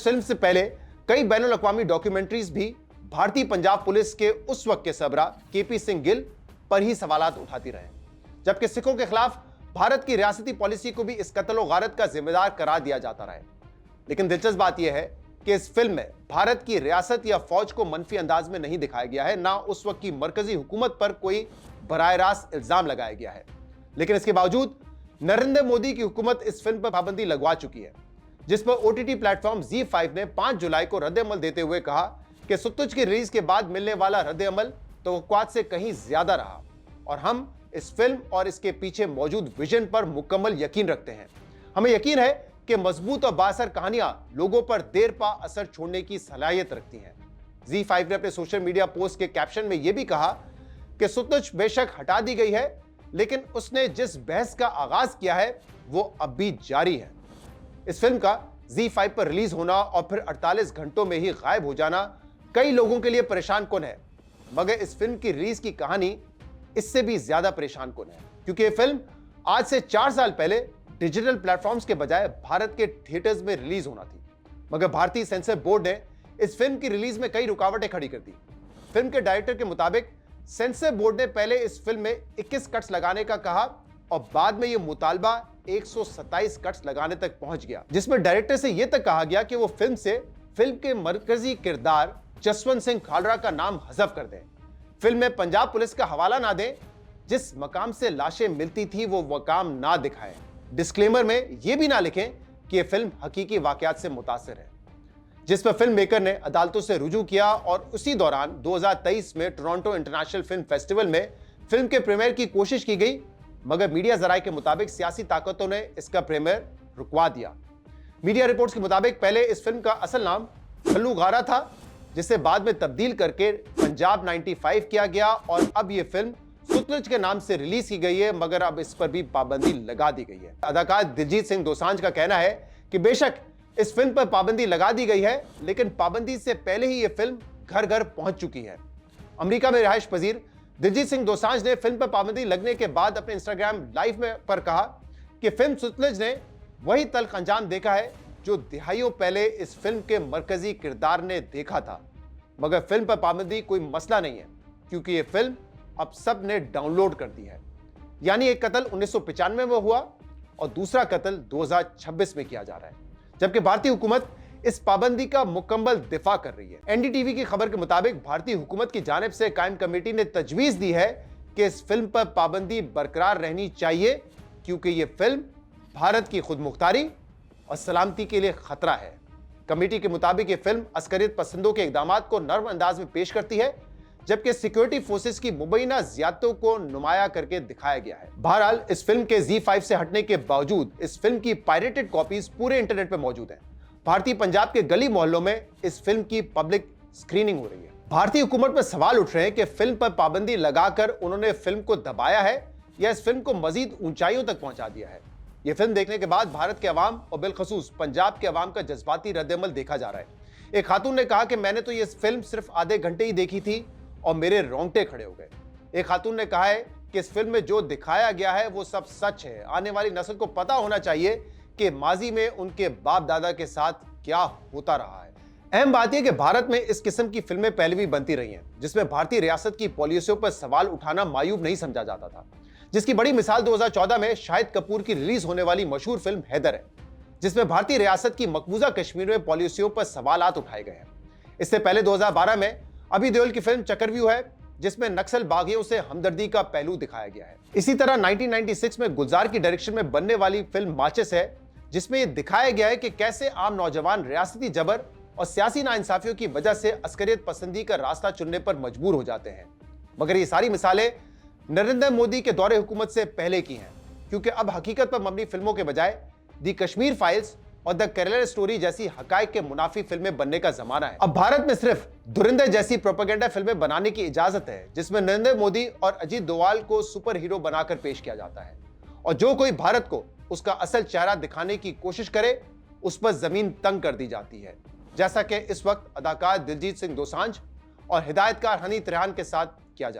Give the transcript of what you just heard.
इस फिल्म से पहले कई बैनुल अक़वामी डॉक्यूमेंट्रीज भी भारतीय पंजाब पुलिस के उस वक्त के सरबराह केपी सिंह गिल पर ही सवालात उठाती रहे, जबकि सिखों के खिलाफ भारत की रियासती पॉलिसी को भी इस कत्ल व गारत का जिम्मेदार करार दिया जाता रहा है। लेकिन दिलचस्प बात यह है कि इस फिल्म में भारत की रियासत या फौज को मनफी अंदाज में नहीं दिखाया गया है, ना उस वक्त की मरकजी हुकूमत पर कोई बराह रास्त इल्जाम लगाया गया है। लेकिन इसके बावजूद नरेंद्र मोदी की हुकूमत इस फिल्म पर पाबंदी लगवा चुकी है, जिस पर OTT प्लेटफॉर्म ZEE5 ने 5 जुलाई को रद्द-ए-अमल देते हुए कहा कि सतलुज की रिलीज के बाद मिलने वाला रद्द-ए-अमल तवक्कुआत से कहीं ज्यादा रहा और हम इस फिल्म और इसके पीछे मौजूद विजन पर मुकम्मल यकीन रखते हैं। हमें यकीन है कि मजबूत और बाअसर कहानियां लोगों पर देर पा असर छोड़ने की सलाहियत रखती हैं। ZEE5 ने अपने सोशल मीडिया पोस्ट के कैप्शन में यह भी कहा कि सतलुज बेशक हटा दी गई है, लेकिन उसने जिस बहस का आगाज किया है वो अब भी जारी है। इस फिल्म का ZEE5 पर रिलीज होना और फिर 48 घंटों में ही गायब हो जाना कई लोगों के लिए परेशान कुन है, मगर इस फिल्म की रिलीज की कहानी इससे भी ज्यादा परेशान कुन है, क्योंकि यह फिल्म आज से 4 साल पहले डिजिटल प्लेटफॉर्म्स के बजाय भारत के थिएटर्स में रिलीज होना थी, मगर भारतीय सेंसर बोर्ड ने इस फिल्म की रिलीज में कई रुकावटें खड़ी कर दी। फिल्म के डायरेक्टर के मुताबिक सेंसर बोर्ड ने पहले इस फिल्म में 21 कट्स लगाने का कहा और बाद में यह मुतालबा 127 कट्स लगाने तक पहुंच गया, जिसमें डायरेक्टर से यह तक कहा गया कि वो फिल्म से फिल्म के मरकजी किरदार जसवंत सिंह खालरा का नाम हज़फ कर दें, फिल्म में पंजाब पुलिस का हवाला ना दें, जिस मकाम से लाशें मिलती थी वो मकाम ना दिखाएं, डिस्क्लेमर में यह भी ना लिखें कि यह फिल्म हकीकी वाकयात से मुतासिर है, जिस पर फिल्म मेकर ने अदालतों से रुजू किया और उसी दौरान 2023 में टोरंटो इंटरनेशनल फिल्म फेस्टिवल में फिल्म के प्रीमियर की कोशिश की गई, मगर मीडिया जराये के मुताबिक सियासी ताकतों ने इसका प्रीमियर रुकवा दिया। मीडिया रिपोर्ट्स के मुताबिक पहले इस फिल्म का असल नाम खल्लूगारा था, जिसे बाद में तब्दील करके पंजाब 95 किया गया और अब यह फिल्म सतलुज के नाम से रिलीज की गई है, मगर अब इस पर भी पाबंदी लगा दी गई है। अदाकार दिलजीत सिंह दोसांझ का कहना है कि बेशक इस फिल्म पर पाबंदी लगा दी गई है, लेकिन पाबंदी से पहले ही यह फिल्म घर घर पहुंच चुकी है। अमेरिका में रिहाइश पजीर दिलजीत सिंह दोसांझ ने फिल्म पर पाबंदी लगने के बाद अपने इंस्टाग्राम लाइव में पर कहा कि फिल्म सतलुज ने वही तल्ख अंजाम देखा है जो दिहाइयों पहले इस फिल्म के मरकजी किरदार ने देखा था, मगर फिल्म पर पाबंदी कोई मसला नहीं है, क्योंकि यह फिल्म अब सब ने डाउनलोड कर दी है। यानी एक कत्ल 1995 में हुआ और दूसरा कत्ल 2026 में किया जा रहा है, जबकि भारतीय हुकूमत इस पाबंदी का मुकम्मल दिफा कर रही है। NDTV की खबर के मुताबिक भारतीय हुकूमत की जानिब से कायम कमेटी ने तजवीज दी है कि इस फिल्म पर पाबंदी बरकरार रहनी चाहिए, क्योंकि यह फिल्म भारत की खुद मुख्तारी और सलामती के लिए खतरा है। कमेटी के मुताबिक यह फिल्म अस्करियत पसंदों के इकदामात को नर्म अंदाज में पेश करती है, जबकि सिक्योरिटी फोर्सेस की मुबैना ज़ियादतों को नुमाया करके दिखाया गया है। बहरहाल इस फिल्म के ZEE5 से हटने के बावजूद इस फिल्म की पायरेटेड कॉपीज पूरे इंटरनेट पर मौजूद हैं। भारतीय पंजाब के गली मोहल्लों में इस फिल्म की पब्लिक स्क्रीनिंग हो रही है। भारतीय हुकूमत पर सवाल उठ रहे हैं कि फिल्म पर पाबंदी लगाकर उन्होंने फिल्म को दबाया है या इस फिल्म को मजीद ऊंचाइयों तक पहुंचा दिया है। यह फिल्म देखने के बाद भारत के अवाम और बिलखसूस पंजाब के अवाम का जज्बाती रद्द-ए-अमल देखा जा रहा है। एक खातून ने कहा कि मैंने तो ये फिल्म सिर्फ आधे घंटे ही देखी थी और मेरे रोंगटे खड़े हो गए। एक खातून ने कहा है कि इस फिल्म में जो दिखाया गया है वो सब सच है। आने वाली नस्ल को पता होना चाहिए कि माजी में उनके बाप दादा के साथ क्या होता रहा है। अहम बात यह कि भारत में इस किस्म की फिल्में पहले भी बनती रही हैं, जिसमें भारतीय रियासत की पॉलिसियों पर सवाल उठाना मायूब नहीं समझा जाता था, जिसकी बड़ी मिसाल 2014 में शाहिद कपूर की रिलीज होने वाली मशहूर फिल्म हैदर है, जिसमें भारतीय रियासत की मकबूजा कश्मीर में पॉलिसियों पर सवालात उठाए गए हैं। इससे पहले 2012 में अभी देओल की फिल्म चक्रव्यूह है, जिसमें नक्सल बागियों से हमदर्दी का पहलू दिखाया गया है। इसी तरह 1996 में गुलजार की डायरेक्शन में बनने वाली फिल्म माचिस है, जिसमें यह दिखाया गया है कि कैसे आम नौजवान रियासती जबर और सियासी नाइंसाफियों की वजह से अस्करियत पसंदी का रास्ता चुनने पर मजबूर हो जाते हैं। मगर ये सारी मिसालें नरेंद्र मोदी के दौरे हुकूमत से पहले की हैं, क्योंकि अब हकीकत पर मबनी फिल्मों के बजाय दी कश्मीर फाइल्स और द केरला स्टोरी जैसी हकायक के मुनाफी फिल्में बनने का जमाना है। अब भारत में सिर्फ धुरंधर जैसी प्रोपेगेंडा फिल्में बनाने की इजाजत है, जिसमें नरेंद्र मोदी और अजीत डोवाल को सुपर हीरो बनाकर पेश किया जाता है, और जो कोई भारत को उसका असल चेहरा दिखाने की कोशिश करे उस पर जमीन तंग कर दी जाती है, जैसा कि इस वक्त अदाकार दिलजीत सिंह दोसांझ और हिदायतकार हनी तिरहान के साथ किया जा रहा है।